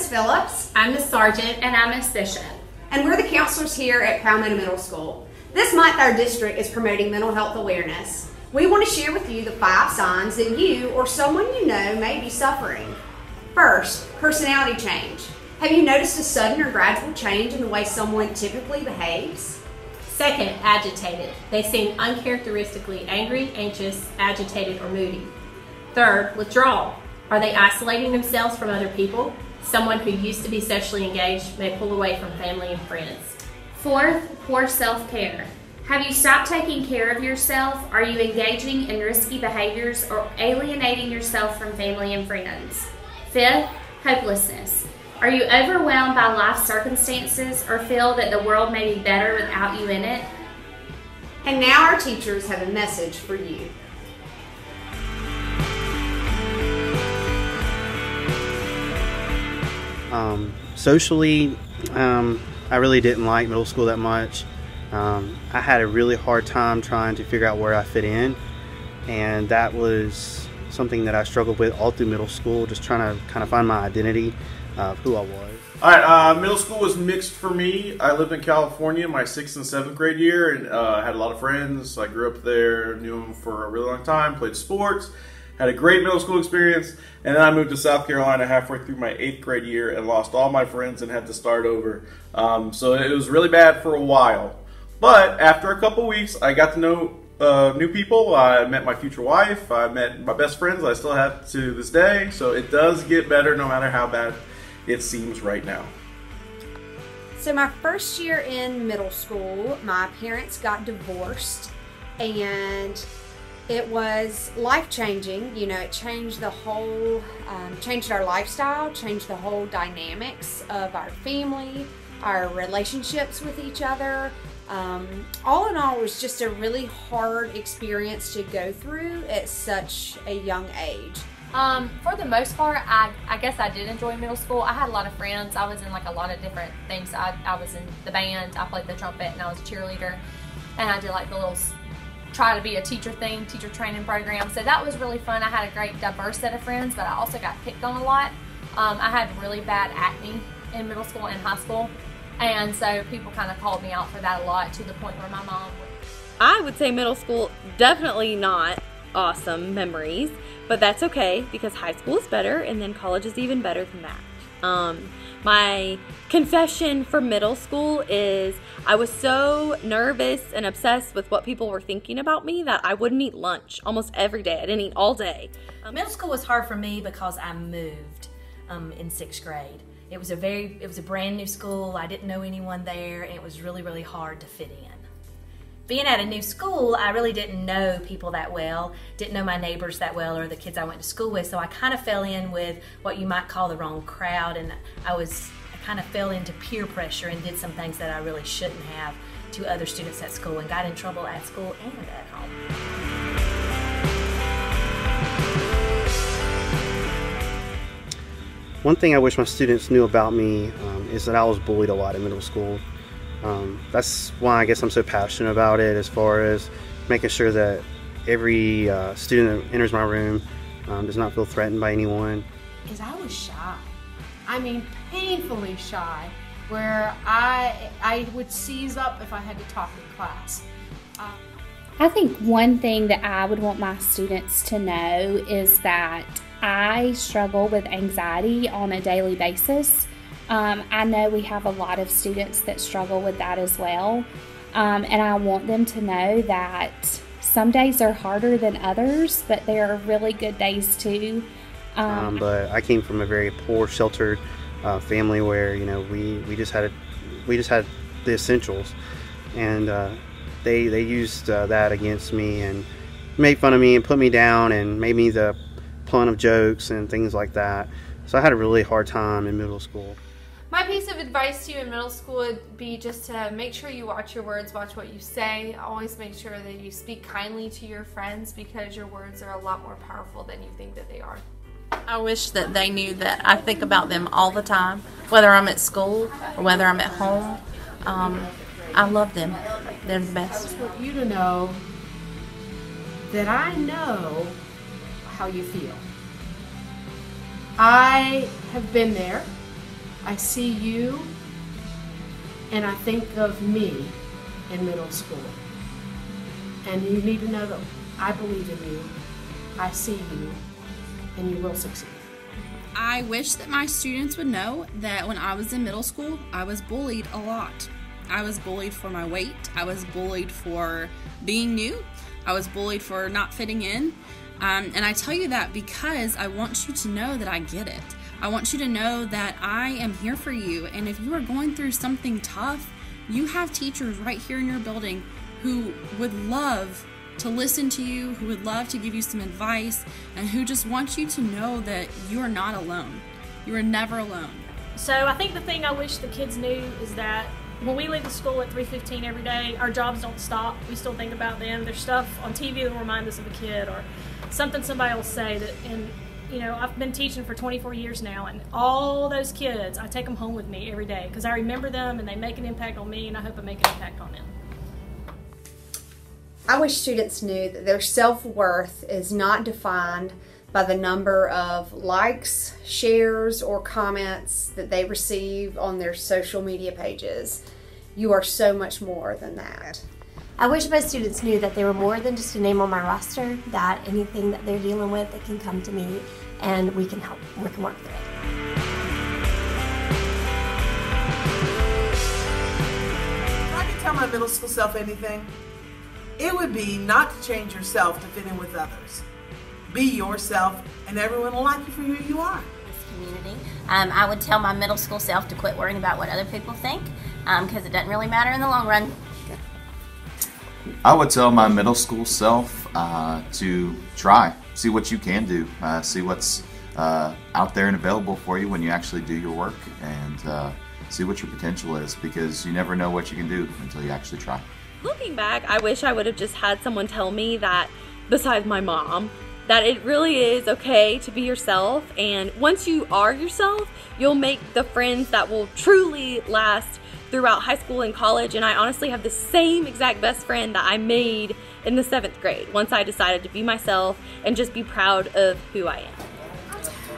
Miss Phillips. I'm Miss Sargent. And I'm Miss Bishop. And we're the counselors here at Palmetto Middle School. This month our district is promoting mental health awareness. We want to share with you the 5 signs that you or someone you know may be suffering. First, personality change. Have you noticed a sudden or gradual change in the way someone typically behaves? Second, agitated. They seem uncharacteristically angry, anxious, agitated, or moody. Third, withdrawal. Are they isolating themselves from other people? Someone who used to be socially engaged may pull away from family and friends. Fourth, poor self-care. Have you stopped taking care of yourself? Are you engaging in risky behaviors or alienating yourself from family and friends? Fifth, hopelessness. Are you overwhelmed by life circumstances or feel that the world may be better without you in it? And now our teachers have a message for you. Socially, I really didn't like middle school that much. I had a really hard time trying to figure out where I fit in, and that was something that I struggled with all through middle school, just trying to kind of find my identity of who I was. Alright, middle school was mixed for me. I lived in California my 6th and 7th grade year, and had a lot of friends. I grew up there, knew them for a really long time, played sports, had a great middle school experience, and then I moved to South Carolina halfway through my 8th grade year and lost all my friends and had to start over. So it was really bad for a while. But after a couple weeks, I got to know new people. I met my future wife. I met my best friends I still have to this day. So it does get better no matter how bad it seems right now. So my first year in middle school, my parents got divorced, and it was life-changing. You know, it changed the whole, changed our lifestyle, changed the whole dynamics of our family, our relationships with each other. All in all, it was just a really hard experience to go through at such a young age. For the most part, I guess I did enjoy middle school. I had a lot of friends. I was in like a lot of different things. I was in the band, I played the trumpet, and I was a cheerleader. And I did like the little try to be a teacher thing, teacher training program. So that was really fun. I had a great diverse set of friends, but I also got picked on a lot. I had really bad acne in middle school and high school. And so people kind of called me out for that a lot, to the point where my mom would. I would say middle school, definitely not awesome memories, but that's okay because high school is better and then college is even better than that. My confession for middle school is I was so nervous and obsessed with what people were thinking about me that I wouldn't eat lunch almost every day. I didn't eat all day. Middle school was hard for me because I moved in 6th grade. It was a brand new school. I didn't know anyone there, and it was really, really hard to fit in. Being at a new school, I really didn't know people that well, didn't know my neighbors that well or the kids I went to school with, so I kind of fell in with what you might call the wrong crowd, and I kind of fell into peer pressure and did some things that I really shouldn't have to other students at school, and got in trouble at school and at home. One thing I wish my students knew about me is that I was bullied a lot in middle school. That's why I guess I'm so passionate about it, as far as making sure that every student that enters my room does not feel threatened by anyone. Because I was shy. I mean, painfully shy, where I would seize up if I had to talk in class. I think one thing that I would want my students to know is that I struggle with anxiety on a daily basis. I know we have a lot of students that struggle with that as well, and I want them to know that some days are harder than others, but there are really good days too. But I came from a very poor, sheltered family where, you know, we just had the essentials, and they used that against me and made fun of me and put me down and made me the pun of jokes and things like that. So I had a really hard time in middle school. My piece of advice to you in middle school would be just to make sure you watch your words, watch what you say. Always make sure that you speak kindly to your friends, because your words are a lot more powerful than you think that they are. I wish that they knew that I think about them all the time, whether I'm at school or whether I'm at home. I love them. They're the best. I want you to know that I know how you feel. I have been there. I see you, and I think of me in middle school. And you need to know that I believe in you, I see you, and you will succeed. I wish that my students would know that when I was in middle school, I was bullied a lot. I was bullied for my weight. I was bullied for being new. I was bullied for not fitting in. And I tell you that because I want you to know that I get it. I want you to know that I am here for you. And if you are going through something tough, you have teachers right here in your building who would love to listen to you, who would love to give you some advice, and who just want you to know that you are not alone. You are never alone. So I think the thing I wish the kids knew is that when we leave the school at 3:15 every day, our jobs don't stop. We still think about them. There's stuff on TV that will remind us of a kid, or something somebody will say that, and you know, I've been teaching for 24 years now, and all those kids, I take them home with me every day because I remember them and they make an impact on me, and I hope I make an impact on them. I wish students knew that their self-worth is not defined by the number of likes, shares, or comments that they receive on their social media pages. You are so much more than that. I wish my students knew that they were more than just a name on my roster, that anything that they're dealing with, they can come to me and we can help, we can work through it. If I could tell my middle school self anything, it would be not to change yourself to fit in with others. Be yourself and everyone will like you for who you are. Community. I would tell my middle school self to quit worrying about what other people think, because it doesn't really matter in the long run. I would tell my middle school self to try, see what you can do, see what's out there and available for you when you actually do your work, and see what your potential is, because you never know what you can do until you actually try. Looking back, I wish I would have just had someone tell me that, besides my mom, that it really is okay to be yourself, and once you are yourself, you'll make the friends that will truly last throughout high school and college. And I honestly have the same exact best friend that I made in the 7th grade once I decided to be myself and just be proud of who I am.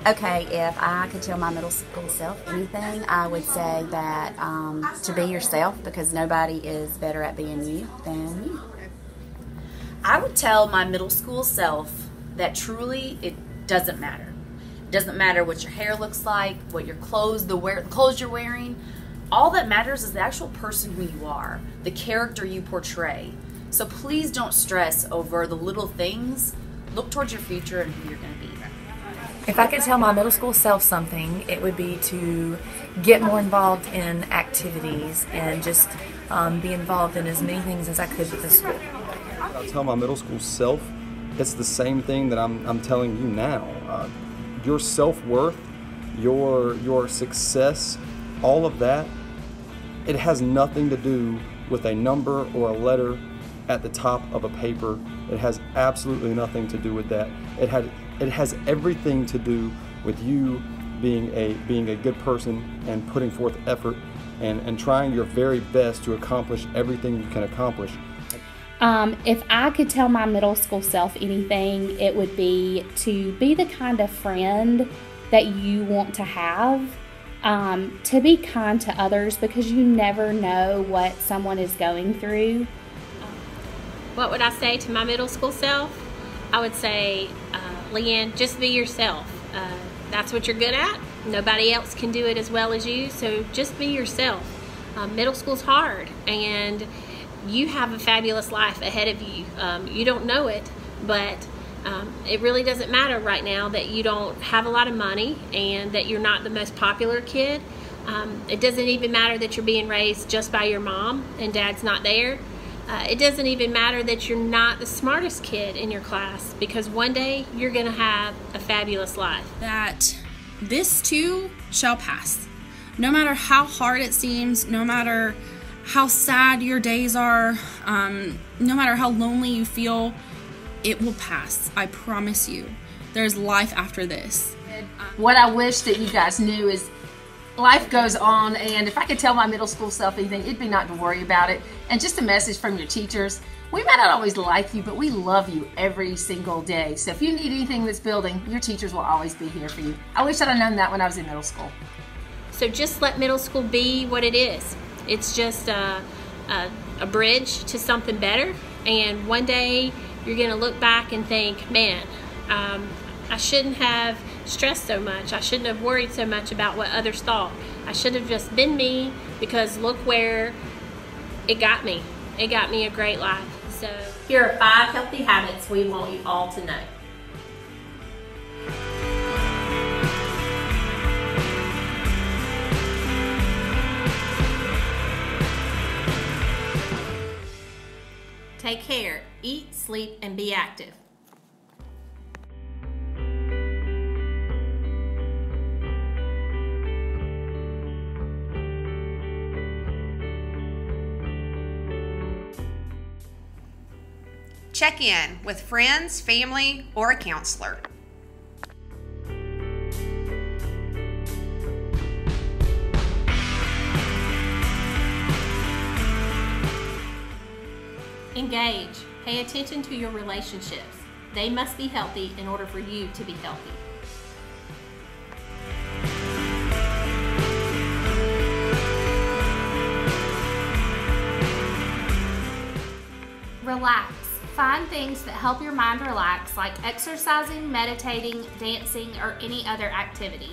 Okay, if I could tell my middle school self anything, I would say that to be yourself, because nobody is better at being you than you. I would tell my middle school self that truly it doesn't matter. It doesn't matter what your hair looks like, what your clothes, the clothes you're wearing. All that matters is the actual person who you are, the character you portray. So please don't stress over the little things. Look towards your future and who you're going to be. If I could tell my middle school self something, it would be to get more involved in activities and just be involved in as many things as I could with the school. I'll tell my middle school self, it's the same thing that I'm telling you now. Your self-worth, your success, all of that, it has nothing to do with a number or a letter at the top of a paper. It has absolutely nothing to do with that. It has everything to do with you being a good person and putting forth effort and trying your very best to accomplish everything you can accomplish. If I could tell my middle school self anything, it would be to be the kind of friend that you want to have, to be kind to others, because you never know what someone is going through. What would I say to my middle school self? I would say, Leanne, just be yourself. That's what you're good at. Nobody else can do it as well as you, so just be yourself. Middle school's hard, and you have a fabulous life ahead of you. You don't know it, but it really doesn't matter right now that you don't have a lot of money and that you're not the most popular kid. It doesn't even matter that you're being raised just by your mom and dad's not there. It doesn't even matter that you're not the smartest kid in your class, because one day you're going to have a fabulous life. That this too shall pass. No matter how hard it seems, no matter how sad your days are, no matter how lonely you feel, it will pass. I promise you. There's life after this. What I wish that you guys knew is life goes on, and if I could tell my middle school self anything, it'd be not to worry about it. And just a message from your teachers. We might not always like you, but we love you every single day. So if you need anything in this building, your teachers will always be here for you. I wish I'd have known that when I was in middle school. So just let middle school be what it is. It's just a bridge to something better, and one day you're going to look back and think, man, I shouldn't have stressed so much. I shouldn't have worried so much about what others thought. I should have just been me, because look where it got me. It got me a great life. So here are 5 healthy habits we want you all to know. Take care, eat, sleep, and be active. Check in with friends, family, or a counselor. Engage. Pay attention to your relationships. They must be healthy in order for you to be healthy. Relax. Find things that help your mind relax, like exercising, meditating, dancing, or any other activity.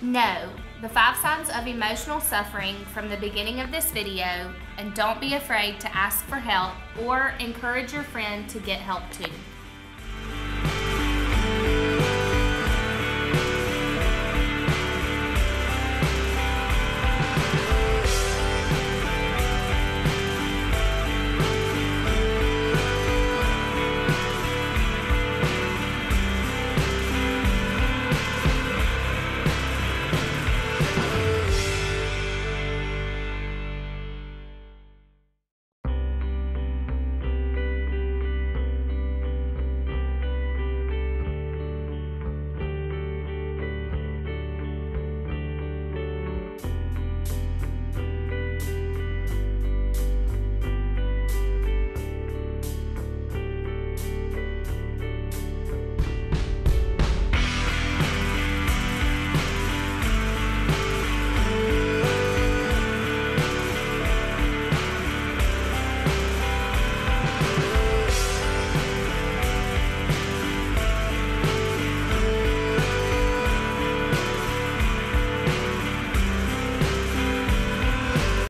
Know the 5 signs of emotional suffering from the beginning of this video, and don't be afraid to ask for help or encourage your friend to get help too.